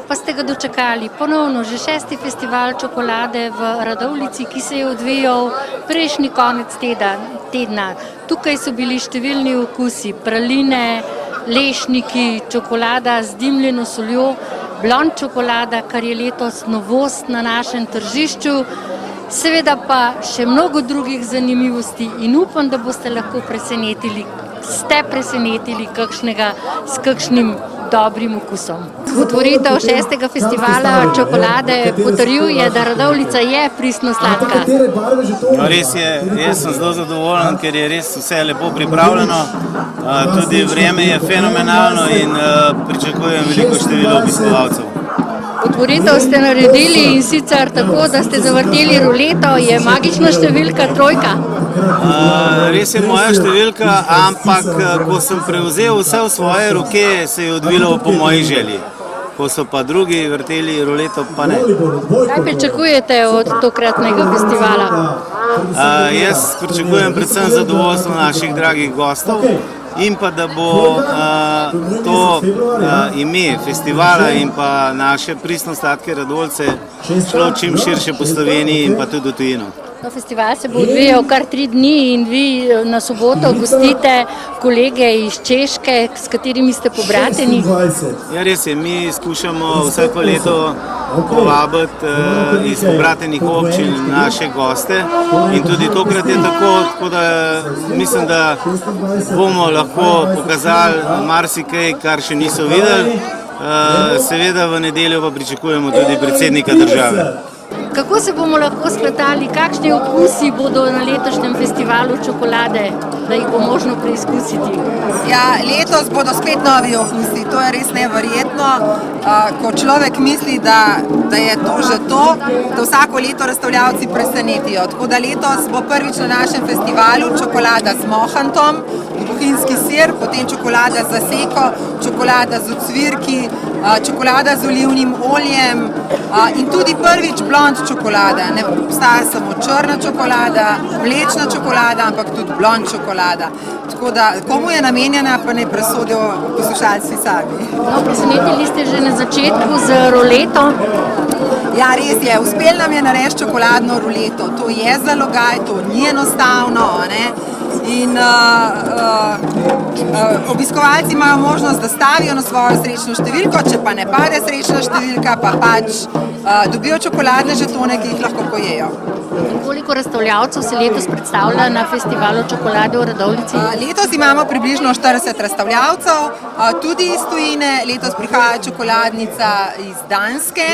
pa ste ga dočakali ponovno, že 6. festival čokolade v Radovljici, ki se je odvijal prejšnji konec tedna. Tukaj so bili številni okusi, praline, lešniki, čokolada z dimljeno soljo, blond čokolada, kar je letos novost na našem tržišču. Seveda pa še mnogo drugih zanimivosti in upam, da boste lahko ste presenetili kakšnega s kakšnim dobrim okusom. Otvoritev 6. festivala čokolade potrjuje, da Radovljica je pristno sladka. Res je, jaz sem zelo zadovoljen, ker je res vse lepo pripravljeno. Tudi vreme je fenomenalno in pričakujem veliko število obiskovalcev. Otvoritev ste naredili in sicer tako, da ste zavrteli ruleto, je magična številka 3. Res je moja številka, ampak ko sem prevzel vse v svoje roke, se je odvilo po moji želji. Ko so pa drugi vrteli ruleto, pa ne. Kaj pričakujete od tokratnega festivala? Jaz pričakujem predvsem zadovoljstvo naših dragih gostov in pa da bo to ime festivala in pa naše pristno sladke Radovljice šlo čim širše po Sloveniji in pa tudi v tujino. Festival se bo odvijal kar 3 dni in vi na soboto gostite kolege iz Češke, s katerimi ste pobrateni. Ja, res je, mi skušamo vsako leto povabiti iz pobratenih občin naše goste in tudi tokrat je tako da mislim, da bomo lahko pokazali marsikaj, kar še niso videli. Seveda v nedeljo pa pričakujemo tudi predsednika države. Kako se bomo lahko spletali, kakšni okusi bodo na letošnjem festivalu čokolade, da jih bo možno preizkusiti? Ja, letos bodo spet novi okusi, to je res neverjetno. Ko človek misli, da je to že to, da vsako leto razstavljavci presenetijo. Tako da letos bo prvič na našem festivalu čokolada z mohantom, bohinjski sir, potem čokolada z zaseko, čokolada z ocvirki, čokolada z olivnim oljem in tudi prvič blond čokolada. Ne obstaja samo črna čokolada, mlečna čokolada, ampak tudi blond čokolada. Tako da, komu je namenjena, pa ne presodijo poslušalci sami. No, presenetili ste že na začetku z ruleto. Ja, res je. Uspelo nam je narediti čokoladno ruleto. To je zalogaj, to ni enostavno, ne? In obiskovalci imajo možnost, da stavijo na svojo srečno številko, če pa ne pade srečna številka, pa pač dobijo čokoladne žetone, ki jih lahko pojejo. In koliko razstavljavcev se letos predstavlja na festivalu čokolade v Radovljici? Letos imamo približno 40 razstavljavcev, tudi iz tujine. Letos prihaja čokoladnica iz Danske,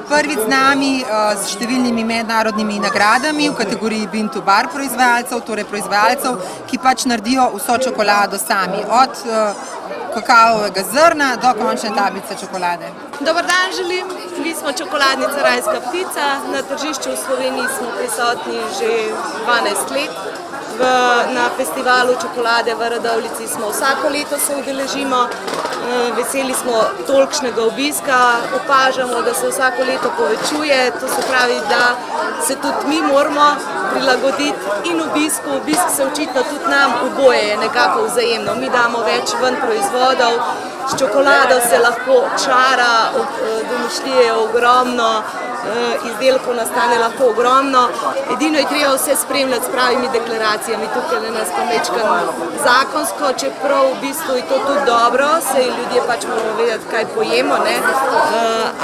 prvič z nami s številnimi mednarodnimi nagradami v kategoriji Bean to Bar proizvajalcev, torej proizvajalcev, ki pač naredijo vso čokolado sami, od kakavovega zrna do končne tablice čokolade. Dobar dan želim, mi smo čokoladnica Rajska ptica, na tržišču v Sloveniji smo prisotni že 12 let. Na festivalu čokolade v Radovljici smo vsako leto se udeležimo, veseli smo tolikšnega obiska, opažamo, da se vsako leto povečuje, to se pravi, da se tudi mi moramo prilagoditi in obisku, obisk se očitno tudi nam oboje je nekako vzajemno, mi damo več ven proizvodov, s čokolado se lahko čara, domišljije je ogromno, izdelkov nastane lahko ogromno, edino je treba vse spremljati s pravimi deklaracijami, tukaj na nas pa mečkam zakonsko, čeprav v bistvu je to tudi dobro, saj ljudje pač moramo vedeti, kaj pojemo, ne,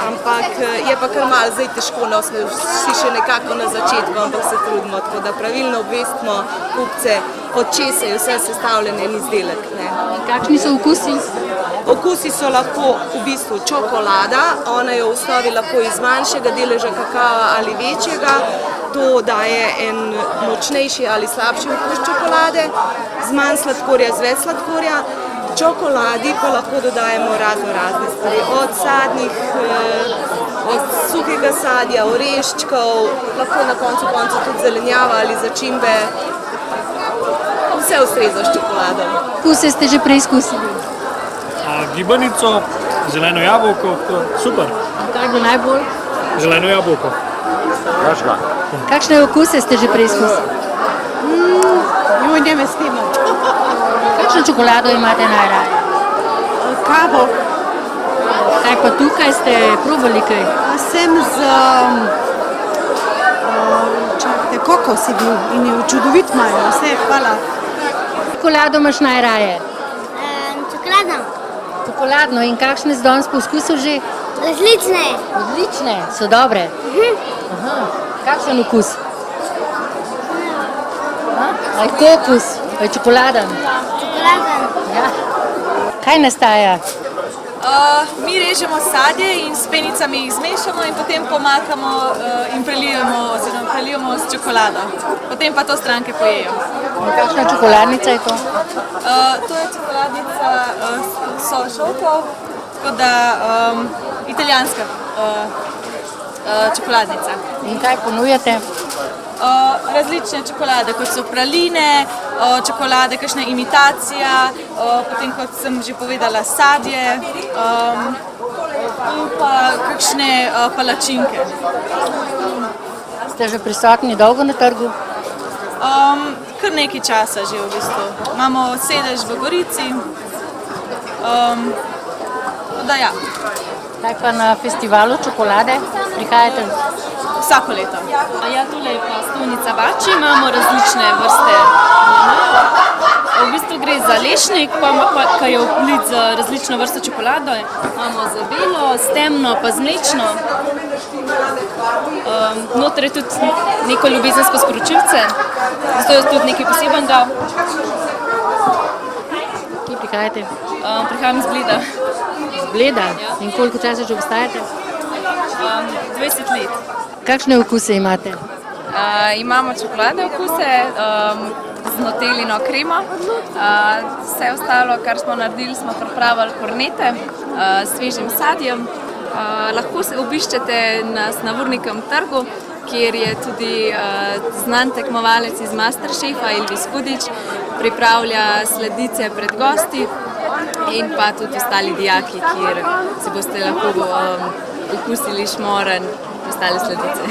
ampak je pa kar malo zdaj težko, no, smo vsi še nekako na začetku, ampak se trudimo, tako da pravilno obvestimo kupce, od česa je vse sestavljen en izdelek, ne. In kakšni so okusi? Okusi so lahko v bistvu čokolada, ona je v osnovi lahko iz manjšega deleža kakava ali večjega, to daje en močnejši ali slabši okus čokolade, z manj sladkorja, z več sladkorja. Čokoladi pa lahko dodajemo razne stvari, od sadnih, od suhega sadja, oreščkov, lahko na koncu tudi zelenjava ali začimbe, vse ustreza s čokolado. Okuse ste že preizkusili? Gibanico, zeleno jabolko, super. Kaj bo najbolj? Zeleno jabolko. Kakšne okuse ste že preizkusili? Ne vestimo. Kakšno čokolado imate najraje? Kavo. Kaj pa tukaj ste probali kaj? Sem z čakajte, kokos je bil in je čudovit imajo. Vse, hvala. Čokolado imaš najraje? Čokolada. Čokoladno in kakšne si danes poskusil že? Različne. Odlične, so dobre. Aha. Kakšen okus? Ali kokos, ali čokoladen? Čokolada. Ja. Kaj nastaja? Mi režemo sadje in s penicami jih zmešamo in potem pomakamo in prelijemo s čokolado. Potem pa to stranke pojejo. In kakšna čokoladnica je to? To je čokoladnica šovkov, tako da italijanska čokoladnica. In kaj ponujate? Različne čokolade, kot so praline, čokolade, kakšna imitacija, potem, kot sem že povedala, sadje in pa kakšne palačinke. Ste že prisotni dolgo na trgu? Kar nekaj časa že v bistvu. Imamo sedež v Gorici. Da ja, Kaj pa na festivalu čokolade? Prihajate? vsako leto. Ja, tole je pa stojnica Bači, imamo različne vrste. V bistvu gre za lešnik, ki je vplit z različno vrsto čokolado. Imamo z belo, s temno, pa z mlečno. Noter je tudi neko ljubezensko sporočilce, zato je tudi nekaj posebenega. Kje prihajate? Prihajam iz Bleda. Z Bleda? In koliko časa že obstajate? 20 let. Kakšne okuse imate? Imamo čokoladne okuse z nutelino kremo. Vse ostalo, kar smo naredili, smo pripravili kornete s svežim sadjem. Lahko se obiščete na Vurnikovem trgu, kjer je tudi znan tekmovalec iz Masterchefa Elvis Hudič, pripravlja sladice pred gosti in pa tudi ostali dijaki, kjer si boste lahko okusili šmoren in ostale sladice.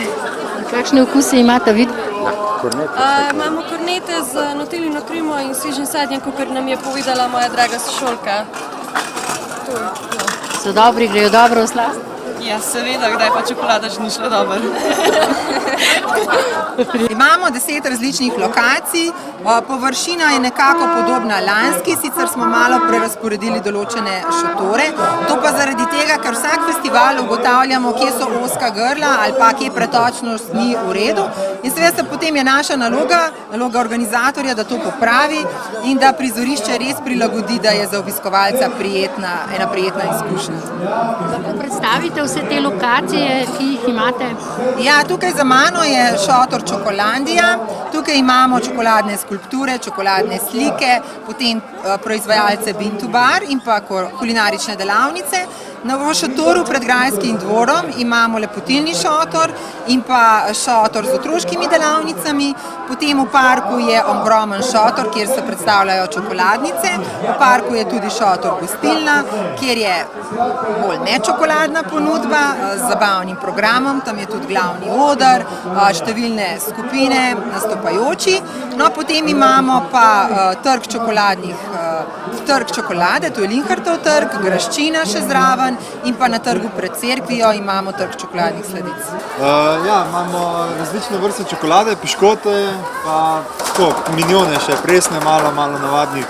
Kakšne okuse imate vid? Imamo kornete z nutelino kremo in svežim sadjem, kot nam je povedala moja draga sošolka. So dobri, grejo dobro v slast? Ja, seveda, kdaj pa čokolada že ni šla dobro. Imamo 10 različnih lokacij, površina je nekako podobna lanski, sicer smo malo prerazporedili določene šotore, to pa zaradi tega, ker vsak festival ugotavljamo, kje so ozka grla ali pa kje pretočnost ni v redu in seveda potem je naša naloga organizatorja, da to popravi in da prizorišče res prilagodi, da je za obiskovalca ena prijetna izkušnja. Kako predstavite vse te lokacije, ki jih imate? Ja, tukaj za mano je šotor Čokolandija, tukaj imamo čokoladne skulpture, čokoladne slike, potem proizvajalce Bintubar in pa kulinarične delavnice. V šotoru pred Grajskim dvorom imamo lepotilni šotor in pa šotor z otroškimi delavnicami, potem v parku je ogromen šotor, kjer se predstavljajo čokoladnice, v parku je tudi šotor Gostilna, kjer je bolj nečokoladna ponudba z zabavnim programom, tam je tudi glavni oder, številne skupine nastopajoči. No, potem imamo pa trg čokolade, to je Linhartov trg, graščina še zraven in pa na trgu pred cerkvijo imamo trg čokoladnih sladic. Ja, imamo različne vrste čokolade, piškote, pa milijone še, presne, malo navadnih.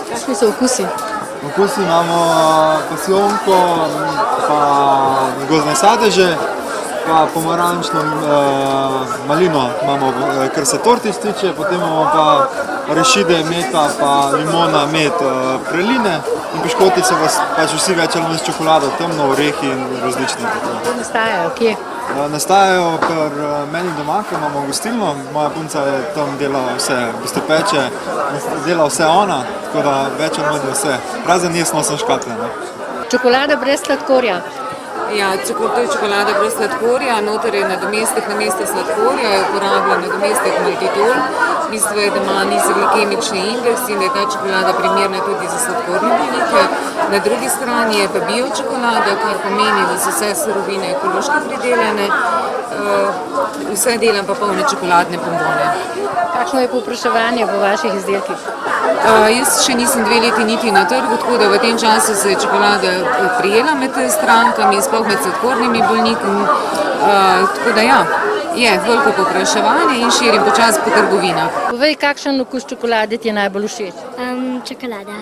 Kakšni so okusi? Okusi imamo pasijonko, pa gozdne sadeže, pa pomarančno malino imamo, kar se tortič tiče, potem imamo pa rešide, meta, pa limona, med, praline in piškoti so pač vsi več ali manj s čokolado, temno, orehi in različni. Kje nastajajo? Kje? Nastajajo pri meni doma, ko imamo gostilno, moja punca je tam delala vse, v bistvu peče, dela vse ona, tako da več ali manj vse, razen jaz nosim škatle. Čokolada brez sladkorja. Ja, to je čokolada brez sladkorja, noter je nadomestek namesto sladkorja, je uporabljen nadomestek maltitol. Bistvo je, da ima nizek glikemični indeks in da je ta čokolada primerna tudi za sladkorne bolnike. Na drugi strani je pa bio čokolada, kar pomeni, da so vse surovine ekološko pridelane vse delam pa polne čokoladne bombone. Kakšno je povpraševanje po vaših izdelkih? Jaz še nisem 2 leti niti na trgu, tako da v tem času se je čokolada prijela med strankami, sploh med sladkornimi bolniki. Tako da ja, je veliko povpraševanje in širim počasi po trgovinah. Povej, kakšen okus čokolade ti je najbolj všeč? Čokolada.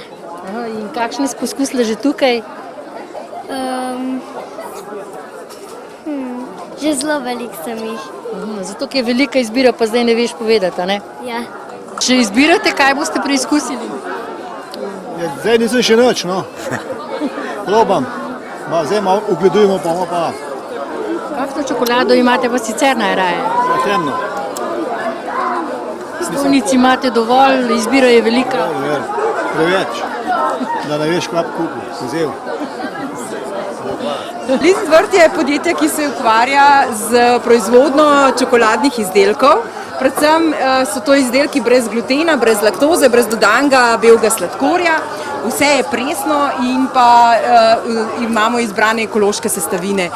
In kakšne si poskusila že tukaj? Že zelo velik sem jih. Zato, ker je velika izbira, pa zdaj ne veš povedati, a ne? Ja. Če izbirate, kaj boste preizkusili? Zdaj nisem še nič, no. Probam. Zdaj malo ugledujemo, pa. Kakšno čokolado imate pa sicer najraje? Temno. Stojnic imate dovolj, izbira je velika. Preveč, da ne veš, kaj kupiti, vzel. Lisentvrt je podjetje, ki se ukvarja z proizvodnjo čokoladnih izdelkov. Predvsem so to izdelki brez glutena, brez laktoze, brez dodanega belega sladkorja. Vse je presno in pa imamo izbrane ekološke sestavine.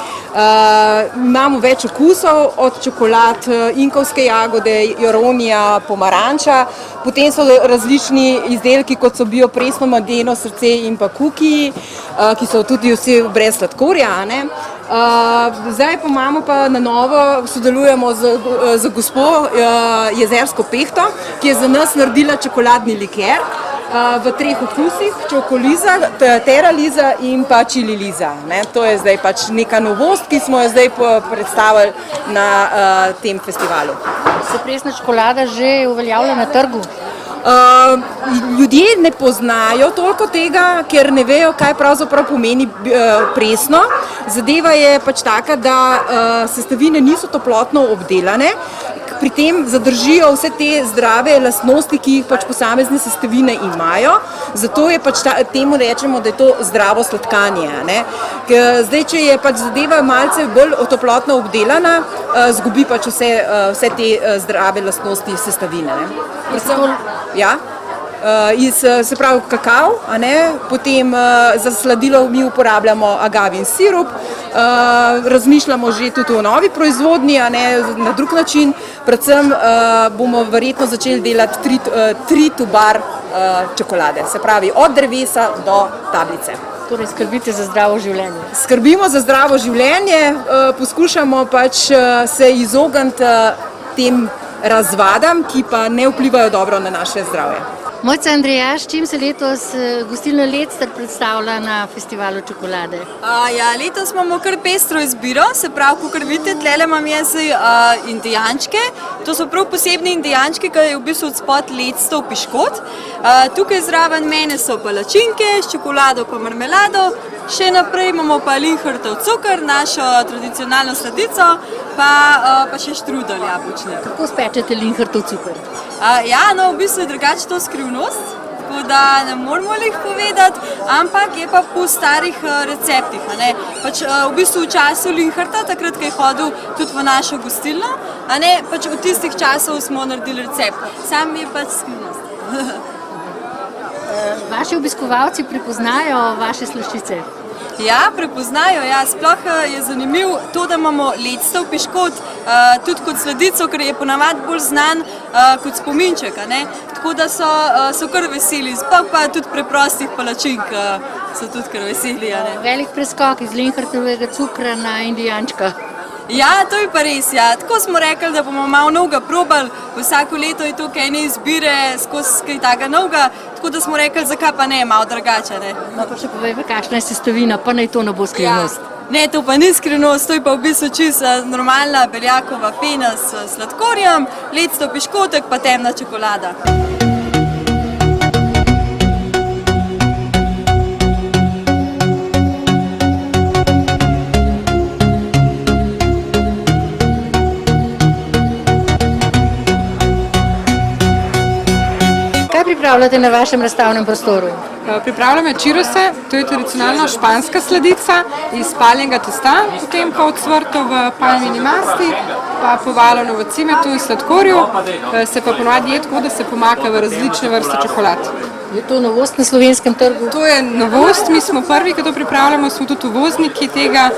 Imamo več okusov, od čokolad, inkovske jagode, joronija, pomaranča. Potem so različni izdelki, kot so biopresno medeno srce in pa kukiji, ki so tudi vsi brez sladkorja. Zdaj pa imamo pa na novo, sodelujemo z gospo Jezersko Pehto, ki je za nas naredila čokoladni liker v 3 okusih, čokoliza, teraliza in pa čililiza. To je zdaj pač neka novost, ki smo jo zdaj predstavili na tem festivalu. Se presna čokolada že uveljavlja na trgu? Ljudje ne poznajo toliko tega, ker ne vejo, kaj pravzaprav pomeni presno. Zadeva je pač taka, da sestavine niso toplotno obdelane, pri tem zadržijo vse te zdrave lastnosti, ki jih pač posamezne sestavine imajo, zato je pač temu rečemo, da je to zdravo sladkanje. Zdaj, če je pač zadeva malce bolj toplotno obdelana, zgubi pač vse te zdrave lastnosti sestavine. Ja. Se pravi kakav, potem za sladilo mi uporabljamo agavin sirup, razmišljamo že tudi o novi proizvodnji, na drug način, predvsem bomo verjetno začeli delati 3 tubar čokolade, se pravi od drevesa do tablice. Torej skrbite za zdravo življenje? Skrbimo za zdravo življenje, poskušamo pač se izogniti tem razvadam, ki pa ne vplivajo dobro na naše zdravje. Mojca Andrejaš, čim se letos gostilna Lectar predstavlja na festivalu čokolade? Letos imamo kar pestro izbiro, se pravi, kakor vidite, tlele imam jaz indijančke. To so prav posebni indijančki, ki je v bistvu od spod lectov piškot. Tukaj zraven mene so palačinke s čokolado pa marmelado. Še naprej imamo pa linhartov cukor, našo tradicionalno sladico, pa še štrudel jabolčni. Kako spečete linhartov cukor? V bistvu je drugače to skrivnost, tako da ne moramo jih povedati, ampak je pa po starih receptih. V bistvu v času linharta, takrat, ko je hodil tudi v našo gostilno, pač v tistih časov smo naredili recept. Sam je pač skrivnost. Vaši obiskovalci prepoznajo vaše slaščice? Ja, prepoznajo, sploh je zanimivo to, da imamo lectov piškot tudi kot sladico, ker je ponavadi bolj znan kot spominček, tako da so kar veseli, sploh pa tudi preprostih palačink so tudi kar veseli. Velik preskok iz linhartovega cukra na indijančka. Ja, to je pa res, tako smo rekli, da bomo malo novega probali, vsako leto je tukaj ene izbire skozi kaj takega novega, tako da smo rekli, zakaj pa ne, malo drugače. Pa še povej, kakšna je sestavina, pa naj to ne bo skrivnost. Ne, to pa ni skrivnost, to je pa v bistvu čisto normalna beljakova pena s sladkorjem, lectov piškotek pa temna čokolada. Kaj pripravljate na vašem razstavnem prostoru? Pripravljamo čirose, to je tradicionalna španska sladica iz paljenega testa, potem pa ocvrto v palmini masti, pa povaljeno v cimetu in sladkorju, se pa ponavadi je tako, da se pomaka v različne vrste čokolad. Je to novost na slovenskem trgu? To je novost, mi smo prvi, ki to pripravljamo, smo tudi uvozniki tega,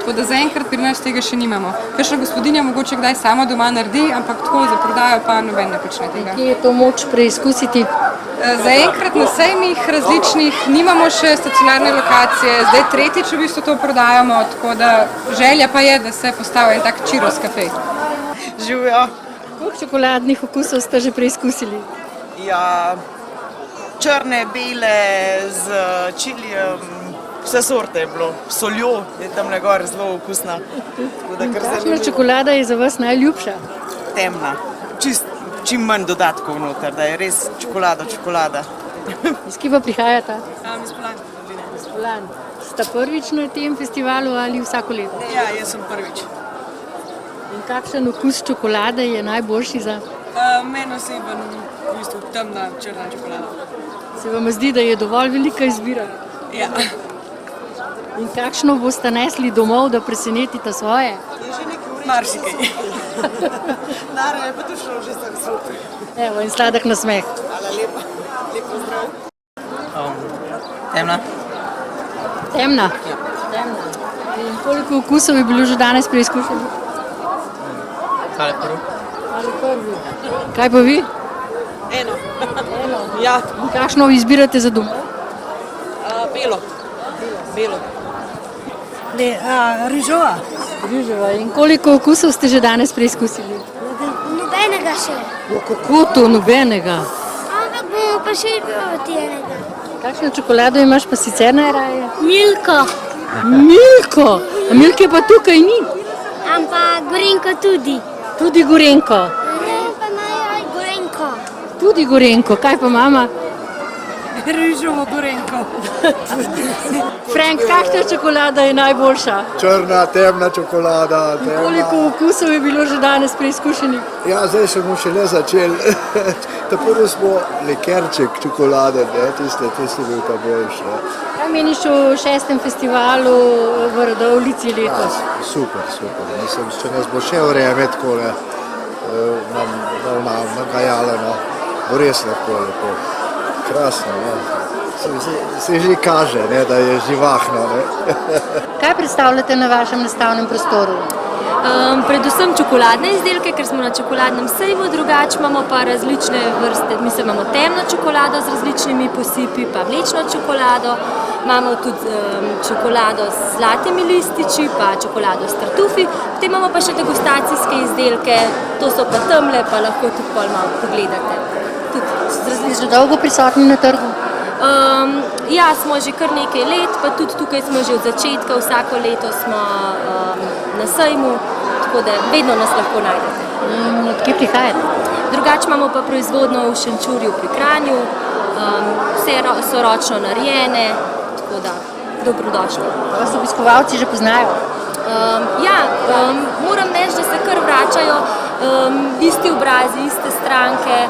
tako da zaenkrat pri nas tega še nimamo. Kakšna gospodinja mogoče kdaj sama doma naredi, ampak tako za prodajo pa noben ne počne tega. Kje je to moč preizkusiti? Zaenkrat na sejmih različnih nimamo še stacionarne lokacije, zdaj tretjič v bistvu to prodajamo, tako da želja pa je, da se postavi en tak Čiros kafe. Živijo. Koliko čokoladnih okusov ste že preizkusili? Ja, črne, bele, z čilijem, vse sorte je bilo. Soljo je tam na gor zelo okusna. Kakšna čokolada je za vas najljubša? Temna. Čim manj dodatkov noter, da je res čokolada. Iz kje pa prihajata? Iz Poljan. Iz Poljan. Sta prvič na tem festivalu ali vsako leto? Ja, jaz sem prvič. In kakšen okus čokolade je najboljši za? Meni oseben v bistvu temna črna čokolada. Se vam zdi, da je dovolj velika izbira? Ja. In kakšno boste nesli domov, da presenetite svoje? Marsikaj. Nara je pa tu šlo že tako super. Evo, in sladek nasmeh. Hvala lepa. Lep pozdrav. Temna. Temna? Ja. Temna. In koliko okusov je bilo že danes preizkušenih? Tale prvi. Ali prvi. Kaj pa vi? Eno. Ja. In kakšno izbirate za domov? Belo. Rižova. Rižova. In koliko okusov ste že danes preizkusili? Nobenega še. Kako to nobenega? Ampak bomo pa še probati enega. Kakšno čokolado imaš pa sicer najraje? Milko. Milko? A Milke pa tukaj ni? Ampak Gorenko tudi. Tudi Gorenko? Ne, pa najraje Gorenko. Tudi Gorenko. Kaj pa mama? Rižovo Gorenko. Frank, kakšna čokolada je najboljša? Črna, temna čokolada. Koliko okusov je bilo že danes preizkušenih? Ja, zdaj smo šele začeli. Prvo smo likerček čokolade, tiste je bil pa boljši. Kaj meniš o 6. festivalu v Radovljici letos? Super. Mislim, če nas bo še vreme takole nagajalo, bo res lahko lepo. Krasno, se že kaže, da je živahno. Kaj predstavljate na vašem nastavnem prostoru? Predvsem čokoladne izdelke, ker smo na čokoladnem sejmu, drugače imamo pa različne vrste. Mislim, imamo temno čokolado z različnimi posipi, pa mlečno čokolado, imamo tudi čokolado z zlatimi lističi, pa čokolado s tartufi, potem imamo pa še degustacijske izdelke, to so pa temle, pa lahko tudi pol malo pogledate. Ste že dolgo prisotni na trgu? Ja, smo že kar nekaj let, pa tudi tukaj smo že od začetka, vsako leto smo na sejmu, tako da vedno nas lahko najdete. Od kje prihajate? Drugače imamo pa proizvodnjo v Šenčurju pri Kranju, vse so ročno narejene, tako da dobrodošli. Vas obiskovalci že poznajo? Moram reči, da se kar vračajo isti obrazi, iste stranke.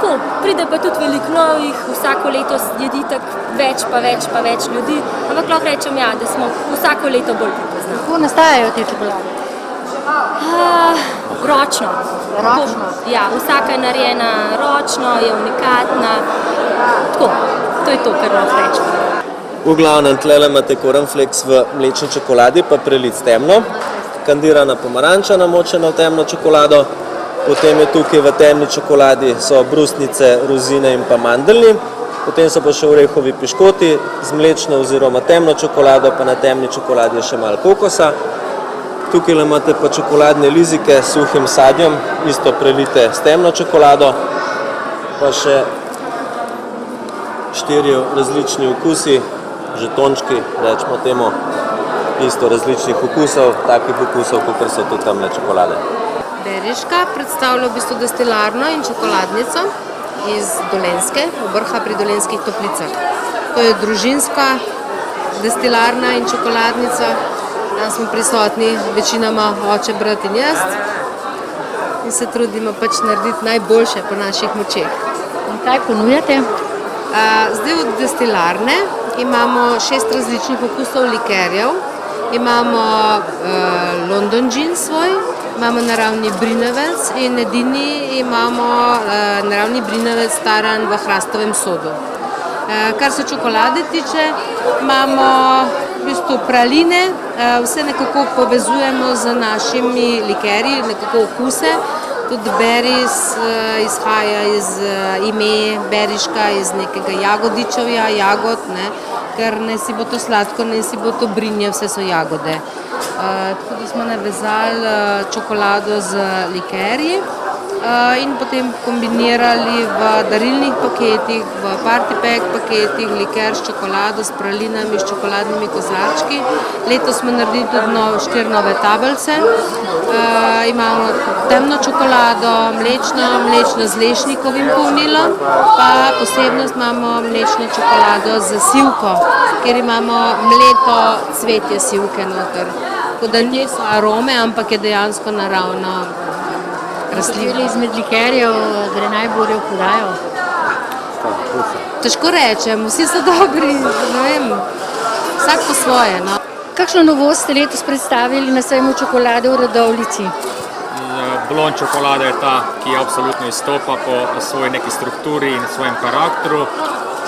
Tako, pride pa tudi veliko novih, vsako leto jedi tako več ljudi, ampak lahko rečem, da smo vsako leto bolj prepoznani. Kako nastajajo te čokolade? Ročno. Ja, vsaka je narejena ročno, je unikatna. Tako, to je to, kar lahko rečem. V glavnem tlele imate cornflakes v mlečni čokoladi, pa prelic temno, kandirana pomaranča namočena v temno čokolado, potem je tukaj v temni čokoladi so brusnice, rozine in pa mandeljni, potem so pa še orehovi piškoti z mlečno oziroma temno čokolado, pa na temni čokoladi je še malo kokosa. Tukaj imate pa čokoladne lizike s suhim sadjem, isto prelite s temno čokolado, pa še 4 različni okusi, žetončki, rečemo temu, isto različnih okusov, takih okusov, kot so tudi tamle čokolade. Beriška predstavlja v bistvu destilarno in čokoladnico iz Dolenjske, Obrha pri Dolenjskih Toplicah. To je družinska destilarna in čokoladnica. Tam smo prisotni večinoma oče, brat in jaz in se trudimo pač narediti najboljše po naših močeh. In kaj ponujate? Zdaj od destilarne imamo 6 različnih okusov likerjev. Imamo London Gin svoj, imamo naravni brinevec in edini imamo naravni brinevec staran v hrastovem sodu. Kar se čokolade tiče, imamo v bistvu praline, vse nekako povezujemo z našimi likerji, nekako okuse. Tudi beris izhaja iz ime beriška, iz nekega jagodičevja, jagod, ne? Ker ne si bo to sladko, ne si bo to brinje, vse so jagode. Tako da smo navezali čokolado z likerji in potem kombinirali v darilnih paketih, v party pack paketih, liker s čokolado, s pralinami, s čokoladnimi kozarčki. Letos smo naredili tudi 4 nove tablice. Imamo temno čokolado, mlečno z lešnikovim polnilom, pa posebnost imamo mlečno čokolado z sivko, kjer imamo mleto cvetje sivke noter. Tako da niso arome, ampak je dejansko naravno rastlina. Kateri izmed likerjev gre najbolje v prodajo? Težko rečem, vsi so dobri, ne vem, vsak po svoje. No. Kakšno novost ste letos predstavili na sejmu čokolade v Radovljici? Blond čokolada je ta, ki absolutno izstopa po svoji neki strukturi in svojem karakteru.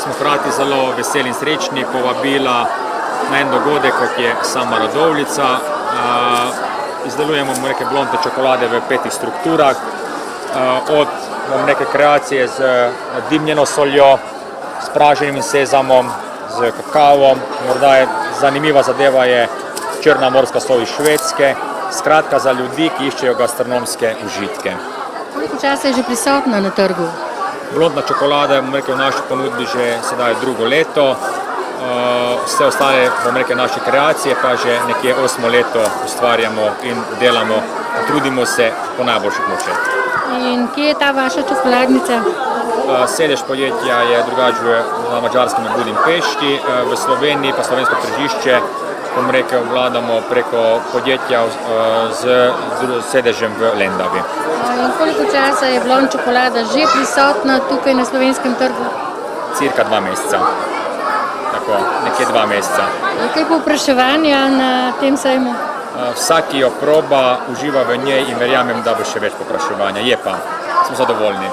Smo hkrati zelo veseli in srečni povabila na en dogodek, kot je sama Radovljica. Izdelujemo neke blonde čokolade v 5 strukturah, od neke kreacije z dimljeno soljo, s praženim sezamom, z kakavom, morda je zanimiva zadeva je črna morska sol iz Švedske, skratka za ljudi, ki iščejo gastronomske užitke. Koliko časa je že prisotna na trgu? Blondna čokolada je v naši ponudbi že sedaj 2. leto, vse ostale naše kreacije pa že nekje 8 leto ustvarjamo in delamo, trudimo se po najboljših močeh. In kje je ta vaša čokoladnica? Sedež podjetja je drugače na Madžarskem v Budimpešti, v Sloveniji pa slovensko tržišče obvladamo preko podjetja z sedežem v Lendavi. In koliko časa je blond čokolada že prisotna tukaj na slovenskem trgu? Cirka 2 meseca. Tako, nekje 2 meseca. Kaj povpraševanja na tem sejmu? Vsak, ki jo proba, uživa v njej in verjamem, da bo še več povpraševanja. Je pa, smo zadovoljni.